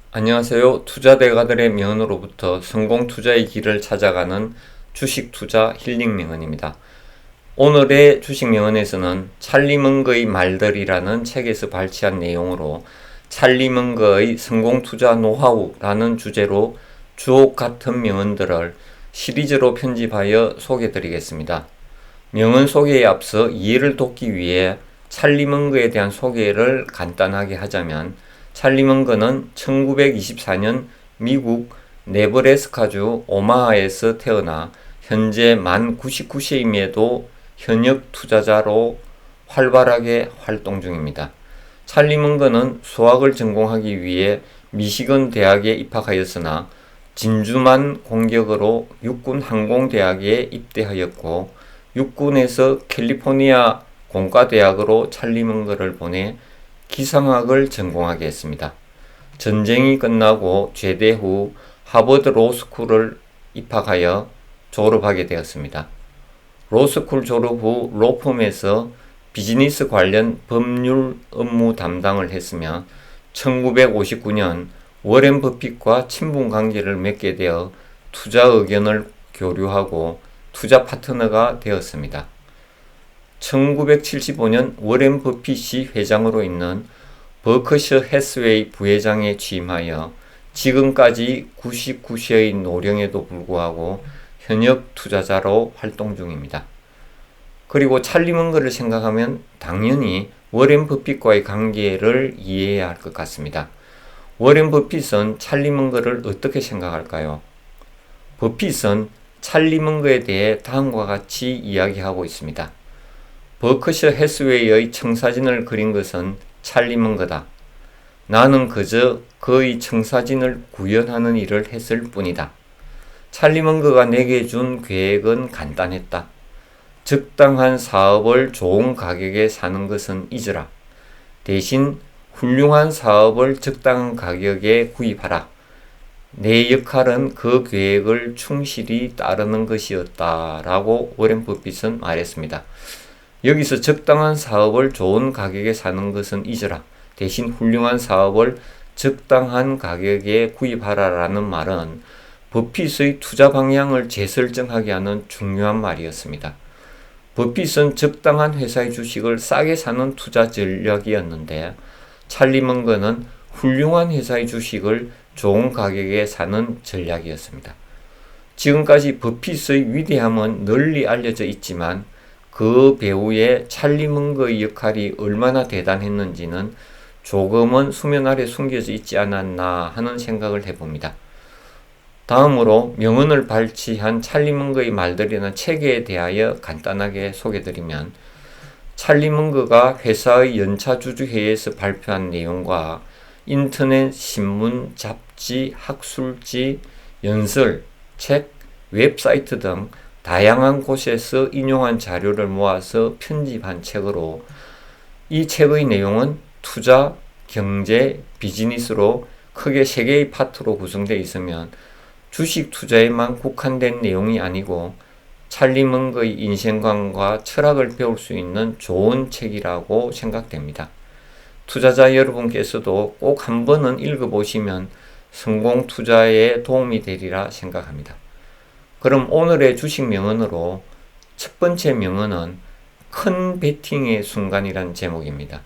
안녕하세요. 투자대가들의 명언으로부터 성공 투자의 길을 찾아가는 주식 투자 힐링 명언입니다. 오늘의 주식 명언에서는 찰리 મં거의 말들이라는 책에서 발췌한 내용으로 찰리 મં거의 성공 투자 노하우라는 주제로 주옥 같은 명언들을 시리즈로 편집하여 소개드리겠습니다. 명언 소개에 앞서 이해를 돕기 위해 찰리 મં거에 대한 소개를 간단하게 하자면, 찰리 મં거는 1924년 미국 네브래스카주 오마하에서 태어나 현재 만 99세임에도 현역 투자자로 활발하게 활동 중입니다. 찰리 મં거는 수학을 전공하기 위해 미시건 대학에 입학하였으나 진주만 공격으로 육군 항공대학에 입대하였고, 육군에서 캘리포니아 공과대학으로 찰리 મં거를 보내 기상학을 전공하게 했습니다. 전쟁이 끝나고 제대 후 하버드 로스쿨을 입학하여 졸업하게 되었습니다. 로스쿨 졸업 후 로펌에서 비즈니스 관련 법률 업무 담당을 했으며 1959년 워렌 버핏과 친분 관계를 맺게 되어 투자 의견을 교류하고 투자 파트너가 되었습니다. 1975년 워렌 버핏이 회장으로 있는 버크셔 해스웨이 부회장에 취임하여 지금까지 99세의 노령에도 불구하고 현역 투자자로 활동 중입니다. 그리고 찰리 મં거를 생각하면 당연히 워렌 버핏과의 관계를 이해해야 할 것 같습니다. 워렌 버핏은 찰리 મં거를 어떻게 생각할까요? 버핏은 찰리 મં거에 대해 다음과 같이 이야기하고 있습니다. 버크셔 해스웨이의 청사진을 그린 것은 찰리 મં거다. 나는 그저 그의 청사진을 구현하는 일을 했을 뿐이다. 찰리 મં거가 내게 준 계획은 간단했다. 적당한 사업을 좋은 가격에 사는 것은 잊으라. 대신 훌륭한 사업을 적당한 가격에 구입하라. 내 역할은 그 계획을 충실히 따르는 것이었다. 라고 워렌 버핏은 말했습니다. 여기서 적당한 사업을 좋은 가격에 사는 것은 잊으라. 대신 훌륭한 사업을 적당한 가격에 구입하라라는 말은 버핏의 투자 방향을 재설정하게 하는 중요한 말이었습니다. 버핏은 적당한 회사의 주식을 싸게 사는 투자 전략이었는데, 찰리 મં거는 훌륭한 회사의 주식을 좋은 가격에 사는 전략이었습니다. 지금까지 버핏의 위대함은 널리 알려져 있지만 그 배후에 찰리 મં거의 역할이 얼마나 대단했는지는 조금은 수면 아래 숨겨져 있지 않았나 하는 생각을 해봅니다. 다음으로 명언을 발췌한 찰리 મં거의 말들이라는 책에 대하여 간단하게 소개드리면, 찰리 મં거가 회사의 연차 주주회의에서 발표한 내용과 인터넷, 신문, 잡지, 학술지, 연설, 책, 웹사이트 등 다양한 곳에서 인용한 자료를 모아서 편집한 책으로, 이 책의 내용은 투자, 경제, 비즈니스로 크게 3개의 파트로 구성되어 있으면 주식 투자에만 국한된 내용이 아니고 찰리 મં거의 인생관과 철학을 배울 수 있는 좋은 책이라고 생각됩니다. 투자자 여러분께서도 꼭 한 번은 읽어보시면 성공 투자에 도움이 되리라 생각합니다. 그럼 오늘의 주식 명언으로 첫 번째 명언은 큰 베팅의 순간이란 제목입니다.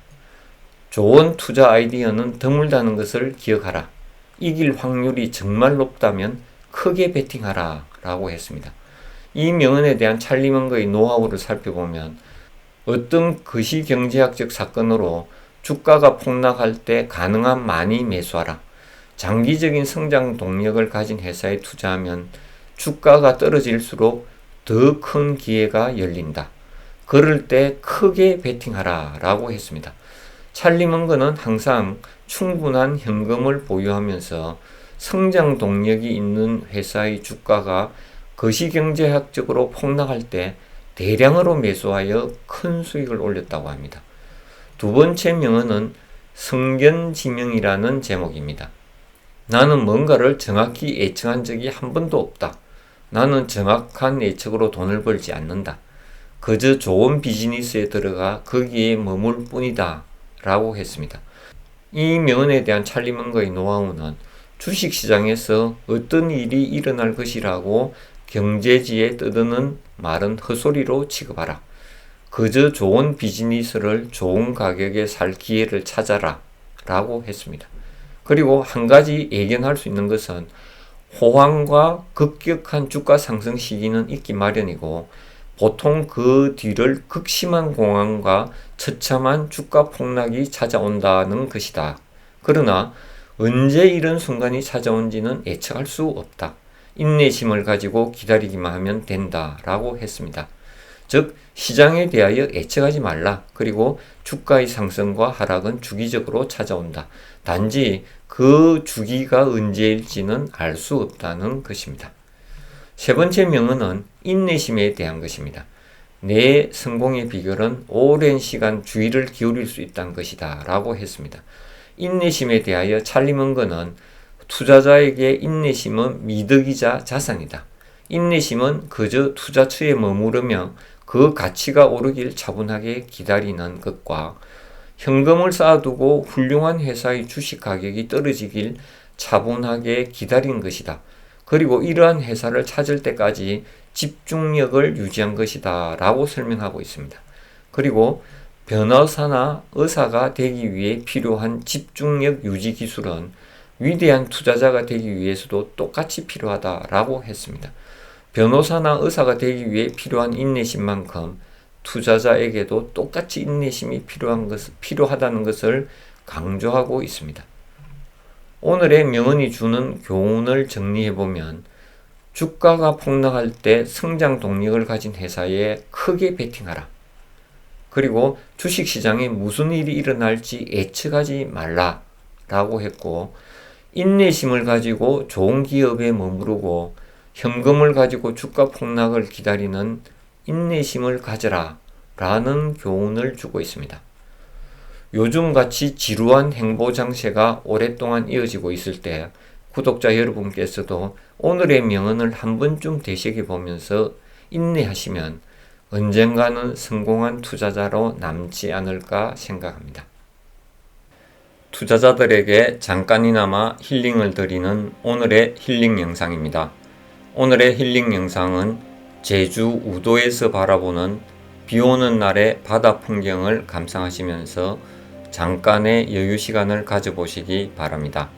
좋은 투자 아이디어는 드물다는 것을 기억하라. 이길 확률이 정말 높다면 크게 베팅하라 라고 했습니다. 이 명언에 대한 찰리 મં거의 노하우를 살펴보면, 어떤 거시경제학적 사건으로 주가가 폭락할 때 가능한 많이 매수하라. 장기적인 성장 동력을 가진 회사에 투자하면 주가가 떨어질수록 더 큰 기회가 열린다. 그럴 때 크게 베팅하라 라고 했습니다. 찰리 મં거는 항상 충분한 현금을 보유하면서 성장 동력이 있는 회사의 주가가 거시경제학적으로 폭락할 때 대량으로 매수하여 큰 수익을 올렸다고 합니다. 두 번째 명언은 성견지명이라는 제목입니다. 나는 뭔가를 정확히 예측한 적이 한 번도 없다. 나는 정확한 예측으로 돈을 벌지 않는다. 그저 좋은 비즈니스에 들어가 거기에 머물 뿐이다 라고 했습니다. 이 명언에 대한 찰리 મં거의 노하우는 주식시장에서 어떤 일이 일어날 것이라고 경제지에 떠드는 말은 헛소리로 취급하라. 그저 좋은 비즈니스를 좋은 가격에 살 기회를 찾아라 라고 했습니다. 그리고 한 가지 예견할 수 있는 것은 호황과 급격한 주가 상승 시기는 있기 마련이고 보통 그 뒤를 극심한 공황과 처참한 주가 폭락이 찾아온다는 것이다. 그러나 언제 이런 순간이 찾아온지는 예측할 수 없다. 인내심을 가지고 기다리기만 하면 된다 라고 했습니다. 즉 시장에 대하여 예측하지 말라. 그리고 주가의 상승과 하락은 주기적으로 찾아온다. 단지 그 주기가 언제일지는 알 수 없다는 것입니다. 세 번째 명언은 인내심에 대한 것입니다. 내 성공의 비결은 오랜 시간 주의를 기울일 수 있다는 것이다 라고 했습니다. 인내심에 대하여 찰리 먼거는 투자자에게 인내심은 미덕이자 자산이다. 인내심은 그저 투자처에 머무르며 그 가치가 오르길 차분하게 기다리는 것과 현금을 쌓아두고 훌륭한 회사의 주식 가격이 떨어지길 차분하게 기다린 것이다. 그리고 이러한 회사를 찾을 때까지 집중력을 유지한 것이다 라고 설명하고 있습니다. 그리고 변호사나 의사가 되기 위해 필요한 집중력 유지 기술은 위대한 투자자가 되기 위해서도 똑같이 필요하다 라고 했습니다. 변호사나 의사가 되기 위해 필요한 인내심만큼 투자자에게도 똑같이 인내심이 필요하다는 것을 강조하고 있습니다. 오늘의 명언이 주는 교훈을 정리해보면 주가가 폭락할 때 성장 동력을 가진 회사에 크게 베팅하라. 그리고 주식시장에 무슨 일이 일어날지 예측하지 말라 라고 했고, 인내심을 가지고 좋은 기업에 머무르고 현금을 가지고 주가 폭락을 기다리는 인내심을 가져라 라는 교훈을 주고 있습니다. 요즘같이 지루한 행보 장세가 오랫동안 이어지고 있을 때 구독자 여러분께서도 오늘의 명언을 한 번쯤 되새겨보면서 인내하시면 언젠가는 성공한 투자자로 남지 않을까 생각합니다. 투자자들에게 잠깐이나마 힐링을 드리는 오늘의 힐링 영상입니다. 오늘의 힐링 영상은 제주 우도에서 바라보는 비오는 날의 바다 풍경을 감상하시면서 잠깐의 여유 시간을 가져보시기 바랍니다.